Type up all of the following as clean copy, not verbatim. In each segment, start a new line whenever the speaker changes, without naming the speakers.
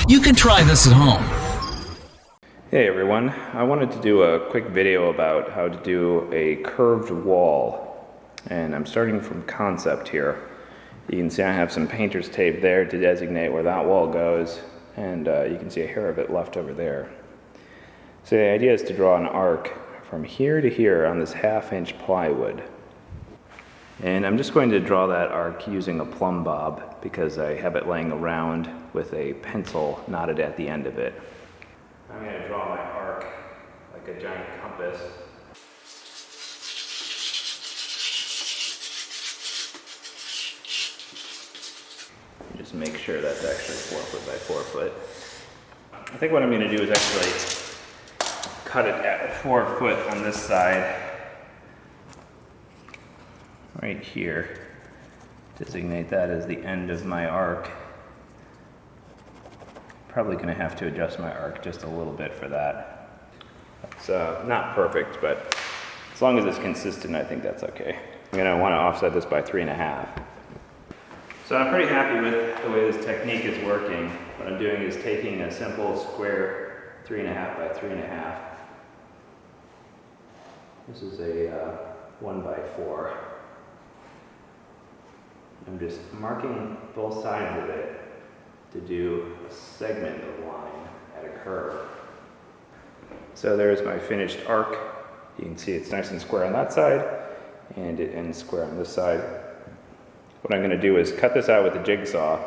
You can try this at home.
Hey everyone, I wanted to do a quick video about how to do a curved wall, and I'm starting from concept here. You can see I have some painter's tape there to designate where that wall goes, and you can see a hair of it left over there. So the idea is to draw an arc from here to here on this 1/2 inch plywood. And I'm just going to draw that arc using a plumb bob because I have it laying around with a pencil knotted at the end of it. I'm going to draw my arc like a giant compass. Just make sure that's actually 4 foot by 4 foot. I think what I'm going to do is actually cut it at 4 foot on this side. Right here. Designate that as the end of my arc. Probably going to have to adjust my arc just a little bit for that. It's not perfect, but as long as it's consistent, I think that's okay. I'm going to want to offset this by 3.5. So I'm pretty happy with the way this technique is working. What I'm doing is taking a simple square 3.5 by 3.5. This is a 1 by 4. I'm just marking both sides of it to do a segment of line at a curve. So there's my finished arc. You can see it's nice and square on that side, and it ends square on this side. What I'm going to do is cut this out with a jigsaw,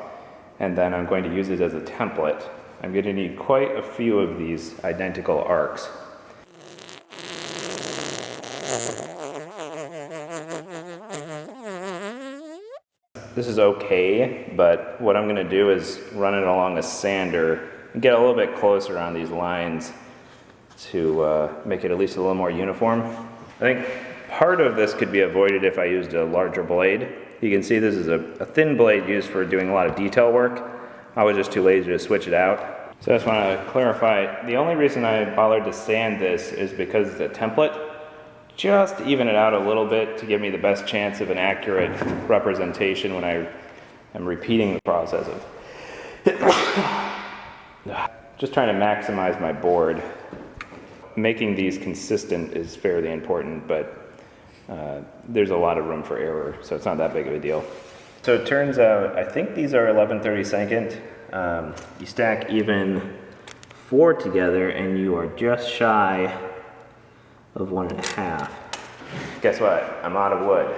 and then I'm going to use it as a template. I'm going to need quite a few of these identical arcs. This is okay, but what I'm going to do is run it along a sander and get a little bit closer on these lines to make it at least a little more uniform. I think part of this could be avoided if I used a larger blade. You can see this is a thin blade used for doing a lot of detail work. I was just too lazy to switch it out. So I just want to clarify, the only reason I bothered to sand this is because it's a template. Just to even it out a little bit to give me the best chance of an accurate representation when I am repeating the process of just trying to maximize my board. Making these consistent is fairly important, but there's a lot of room for error, so it's not that big of a deal. So it turns out, I think these are 11/32. You stack even 4 together and you are just shy of 1.5. Guess what? I'm out of wood.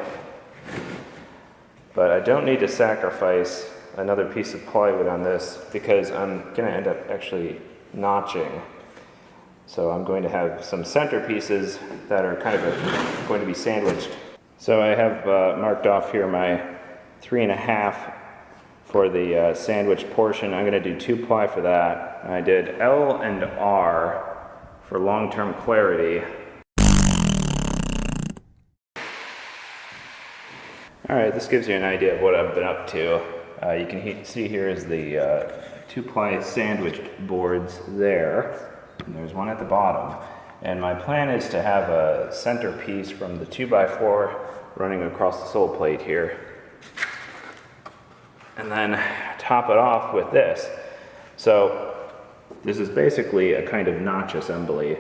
But I don't need to sacrifice another piece of plywood on this because I'm going to end up actually notching. So I'm going to have some center pieces that are kind of going to be sandwiched. So I have marked off here my 3.5 for the sandwich portion. I'm going to do 2 ply for that. And I did L and R for long-term clarity. Alright, this gives you an idea of what I've been up to. You can see here is the 2 ply sandwich boards there. And there's one at the bottom. And my plan is to have a center piece from the 2 by 4 running across the sole plate here. And then top it off with this. So this is basically a kind of notch assembly.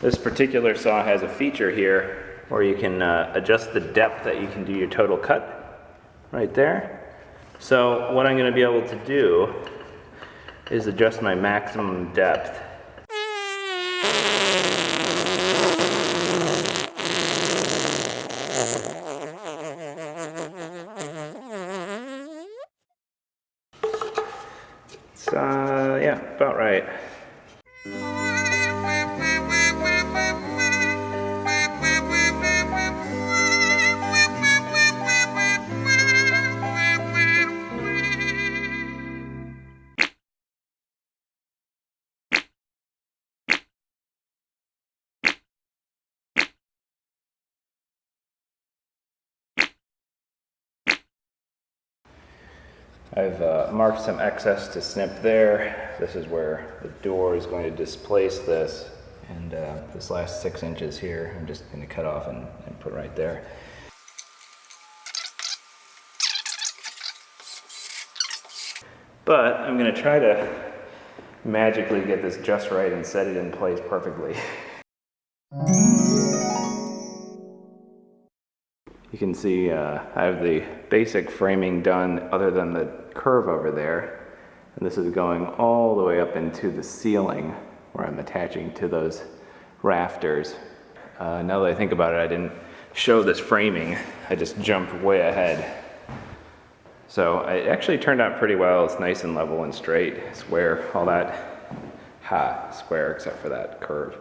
This particular saw has a feature here where you can adjust the depth that you can do your total cut right there. So what I'm going to be able to do is adjust my maximum depth. So yeah, about right. I've marked some excess to snip there. This is where the door is going to displace this, and this last 6 inches here I'm just going to cut off and put right there. But I'm gonna try to magically get this just right and set it in place perfectly. You can see I have the basic framing done other than the curve over there. And this is going all the way up into the ceiling where I'm attaching to those rafters. Now that I think about it, I didn't show this framing. I just jumped way ahead. So it actually turned out pretty well. It's nice and level and straight, square, all that. Square except for that curve.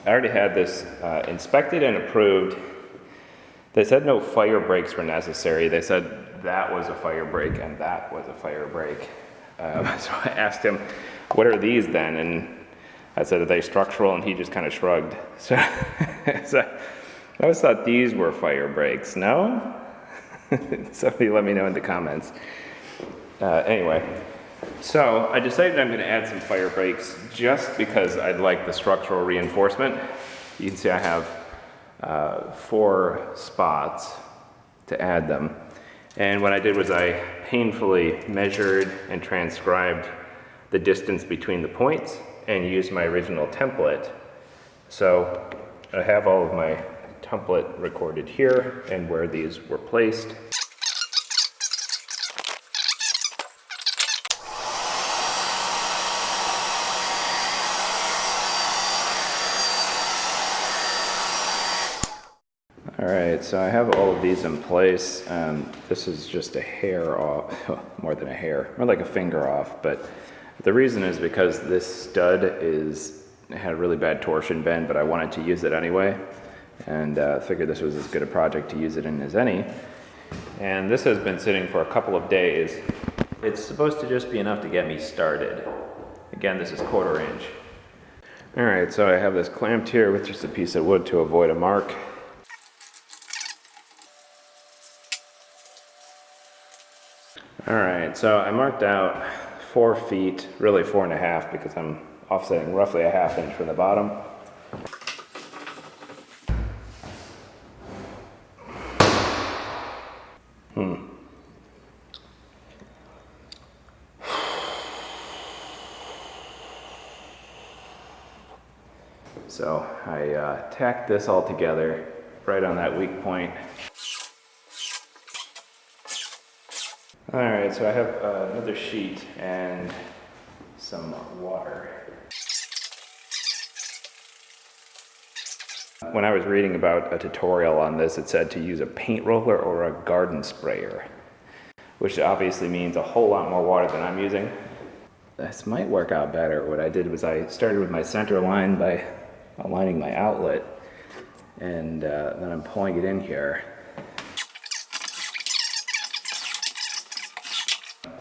I already had this inspected and approved. They said no fire breaks were necessary. They said that was a fire break and that was a fire break. So I asked him, what are these then? And I said, are they structural? And he just kind of shrugged. So, I always thought these were fire breaks. No? Somebody let me know in the comments. Anyway, so I decided I'm going to add some fire breaks just because I'd like the structural reinforcement. You can see I have 4 spots to add them. And what I did was I painfully measured and transcribed the distance between the points and used my original template. So I have all of my template recorded here and where these were placed. All right, so I have all of these in place. This is just a hair off, more than a hair, more like a finger off, but the reason is because this stud had a really bad torsion bend, but I wanted to use it anyway, and figured this was as good a project to use it in as any. And this has been sitting for a couple of days. It's supposed to just be enough to get me started. Again, this is 1/4 inch. All right, so I have this clamped here with just a piece of wood to avoid a mark. All right, so I marked out 4 feet, really 4.5 because I'm offsetting roughly a 1/2 inch from the bottom. So I tacked this all together right on that weak point. All right, so I have another sheet and some water. When I was reading about a tutorial on this, it said to use a paint roller or a garden sprayer, which obviously means a whole lot more water than I'm using. This might work out better. What I did was I started with my center line by aligning my outlet, and then I'm pulling it in here.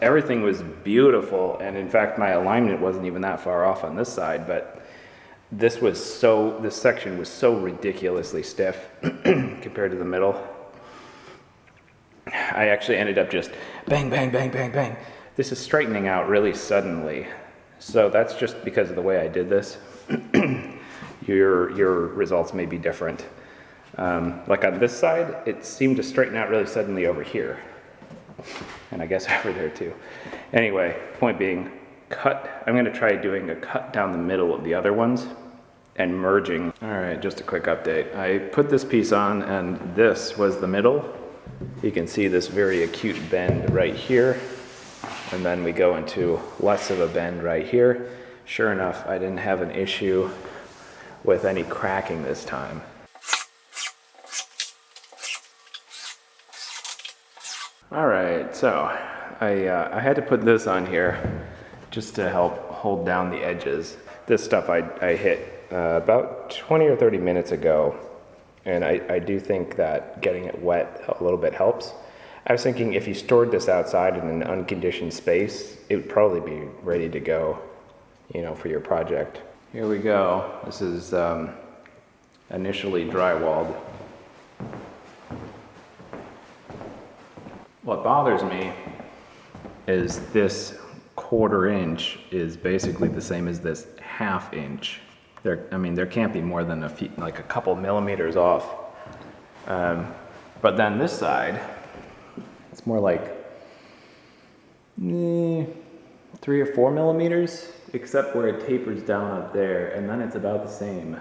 Everything was beautiful, and in fact my alignment wasn't even that far off on this side, but this section was so ridiculously stiff compared to the middle. I actually ended up just bang, bang, bang, bang, bang. This is straightening out really suddenly. So that's just because of the way I did this. Your results may be different. Like on this side, it seemed to straighten out really suddenly over here. And I guess over there too. Anyway, point being, I'm gonna try doing a cut down the middle of the other ones and merging. All right, just a quick update. I put this piece on and this was the middle. You can see this very acute bend right here. And then we go into less of a bend right here. Sure enough, I didn't have an issue with any cracking this time. All right, so I had to put this on here just to help hold down the edges. This stuff I hit about 20 or 30 minutes ago, and I do think that getting it wet a little bit helps. I was thinking if you stored this outside in an unconditioned space, it would probably be ready to go, you know, for your project. Here we go. This is initially drywalled. What bothers me is this 1/4 inch is basically the same as this 1/2 inch. There can't be more than like a couple millimeters off. But then this side, it's more like 3 or 4 millimeters, except where it tapers down up there, and then it's about the same.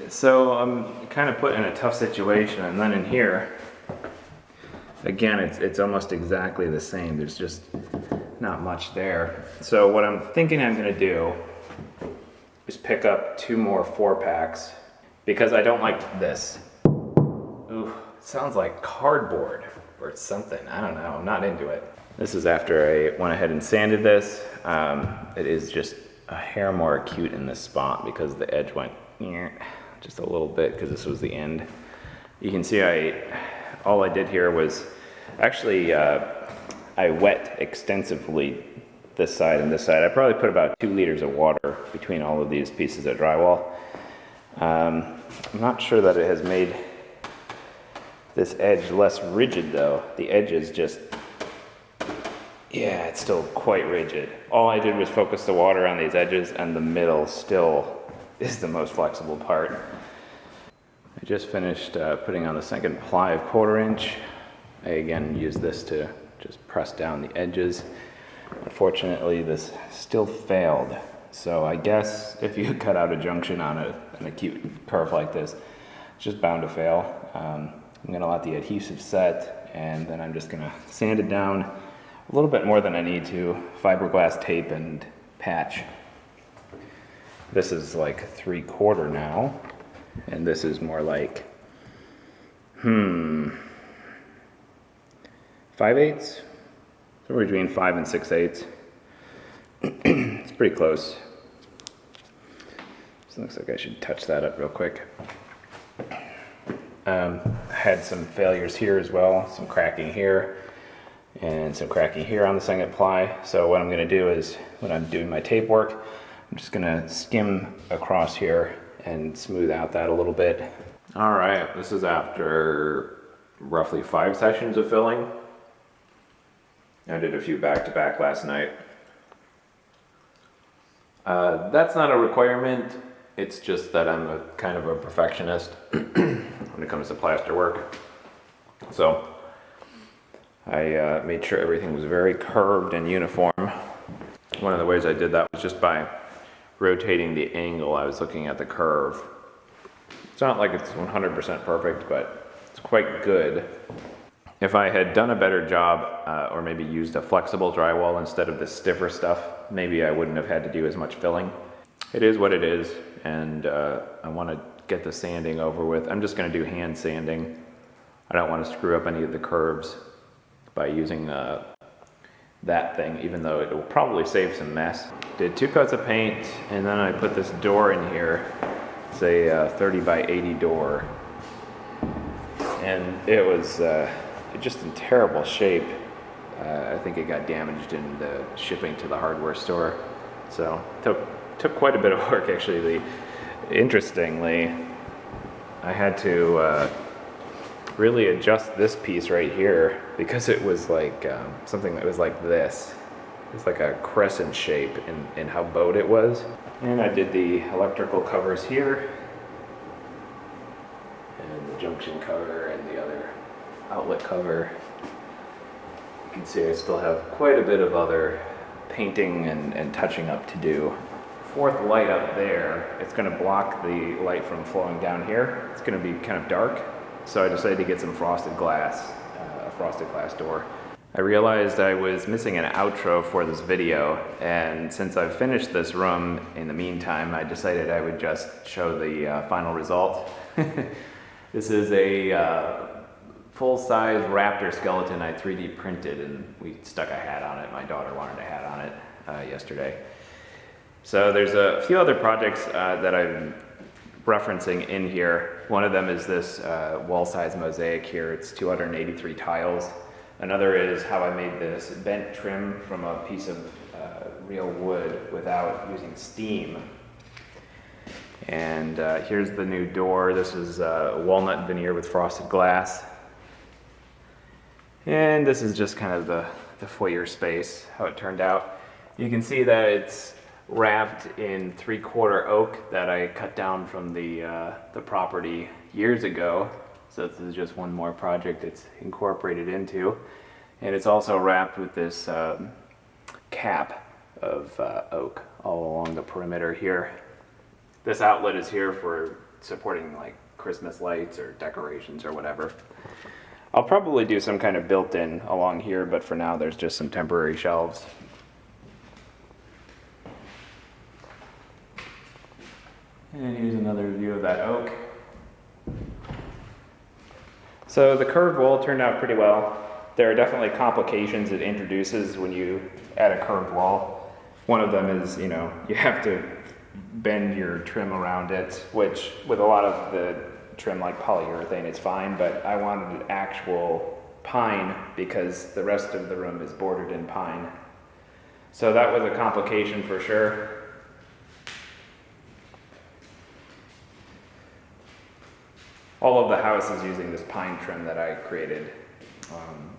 So I'm kind of put in a tough situation, and then in here, again, it's almost exactly the same. There's just not much there. So what I'm thinking I'm gonna do is pick up 2 more 4-packs because I don't like this. Ooh, it sounds like cardboard or something. I don't know, I'm not into it. This is after I went ahead and sanded this. It is just a hair more acute in this spot because the edge went just a little bit because this was the end. You can see all I did here was actually I wet extensively this side and this side. I probably put about 2 liters of water between all of these pieces of drywall. I'm not sure that it has made this edge less rigid though. The edge is just, yeah, it's still quite rigid. All I did was focus the water on these edges, and the middle still is the most flexible part. I just finished putting on the second ply of 1/4 inch. I again used this to just press down the edges. Unfortunately, this still failed. So I guess if you cut out a junction on an acute curve like this, it's just bound to fail. I'm gonna let the adhesive set, and then I'm just gonna sand it down a little bit more than I need to, fiberglass tape and patch. This is like 3/4 now, and this is more like, 5/8, somewhere between 5 and 6/8. It's pretty close. So it looks like I should touch that up real quick. I had some failures here as well, some cracking here, and some cracking here on the second ply. So what I'm gonna do is, when I'm doing my tape work, I'm just gonna skim across here and smooth out that a little bit. All right, this is after roughly 5 sessions of filling. I did a few back-to-back last night. That's not a requirement. It's just that I'm a kind of a perfectionist when it comes to plaster work. So I made sure everything was very curved and uniform. One of the ways I did that was just by rotating the angle I was looking at the curve. It's not like it's 100% perfect, but it's quite good. If I had done a better job, or maybe used a flexible drywall instead of the stiffer stuff, maybe I wouldn't have had to do as much filling. It is what it is, and I want to get the sanding over with. I'm just going to do hand sanding. I don't want to screw up any of the curves by using that thing, even though it will probably save some mess. Did 2 coats of paint, and then I put this door in here. It's a 30 by 80 door, and it was just in terrible shape. I think it got damaged in the shipping to the hardware store, so took quite a bit of work actually. Interestingly, I had to really adjust this piece right here because it was like something that was like this. It's like a crescent shape in how bowed it was. And I did the electrical covers here, and the junction cover and the other outlet cover. You can see I still have quite a bit of other painting and touching up to do. 4th light up there, it's going to block the light from flowing down here. It's going to be kind of dark, so I decided to get some frosted glass, a frosted glass door. I realized I was missing an outro for this video, and since I've finished this room in the meantime, I decided I would just show the final result. This is a full-size raptor skeleton I 3D printed, and we stuck a hat on it. My daughter wanted a hat on it yesterday. So there's a few other projects that I'm referencing in here. One of them is this wall-size mosaic here. It's 283 tiles. Another is how I made this bent trim from a piece of real wood without using steam. And here's the new door. This is walnut veneer with frosted glass. And this is just kind of the foyer space, how it turned out. You can see that it's wrapped in 3/4 oak that I cut down from the property years ago. So this is just one more project it's incorporated into. And it's also wrapped with this cap of oak all along the perimeter here. This outlet is here for supporting like Christmas lights or decorations or whatever. I'll probably do some kind of built-in along here, but for now there's just some temporary shelves. And here's another view of that oak. So the curved wall turned out pretty well. There are definitely complications it introduces when you add a curved wall. One of them is, you have to bend your trim around it, which with a lot of the trim like polyurethane is fine, but I wanted actual pine because the rest of the room is bordered in pine. So that was a complication for sure. All of the house is using this pine trim that I created.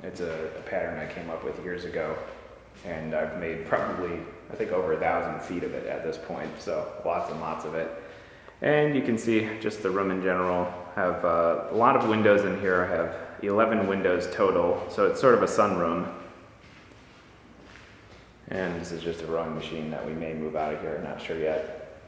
It's a pattern I came up with years ago, and I've made probably, I think, over 1,000 feet of it at this point, so lots and lots of it. And you can see just the room in general. Have a lot of windows in here. I have 11 windows total, so it's sort of a sunroom. And this is just a rowing machine that we may move out of here, not sure yet.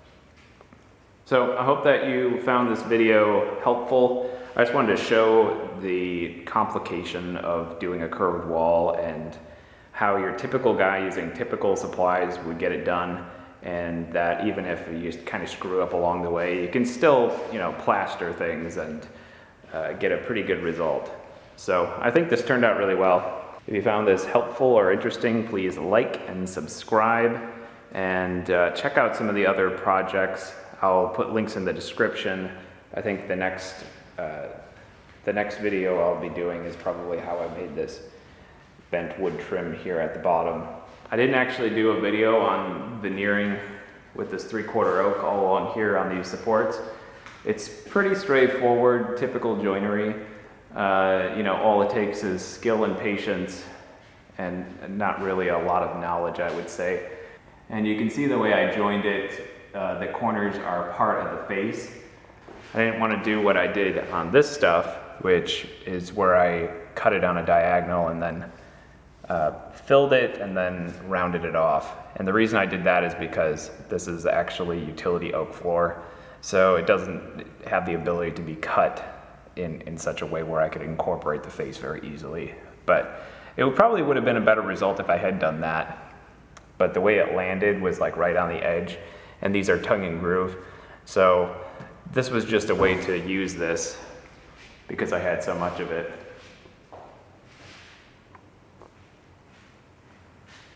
So I hope that you found this video helpful. I just wanted to show the complication of doing a curved wall and how your typical guy using typical supplies would get it done, and that even if you kind of screw up along the way, you can still, plaster things and get a pretty good result. So I think this turned out really well. If you found this helpful or interesting, please like and subscribe, and check out some of the other projects. I'll put links in the description. I think the next video I'll be doing is probably how I made this bent wood trim here at the bottom. I didn't actually do a video on veneering with this 3/4 oak all along here on these supports. It's pretty straightforward, typical joinery. All it takes is skill and patience and not really a lot of knowledge, I would say. And you can see the way I joined it. The corners are part of the face. I didn't want to do what I did on this stuff, which is where I cut it on a diagonal and then filled it and then rounded it off. And the reason I did that is because this is actually utility oak floor, so it doesn't have the ability to be cut in such a way where I could incorporate the face very easily. But it probably would have been a better result if I had done that. But the way it landed was like right on the edge, and these are tongue and groove. So this was just a way to use this because I had so much of it.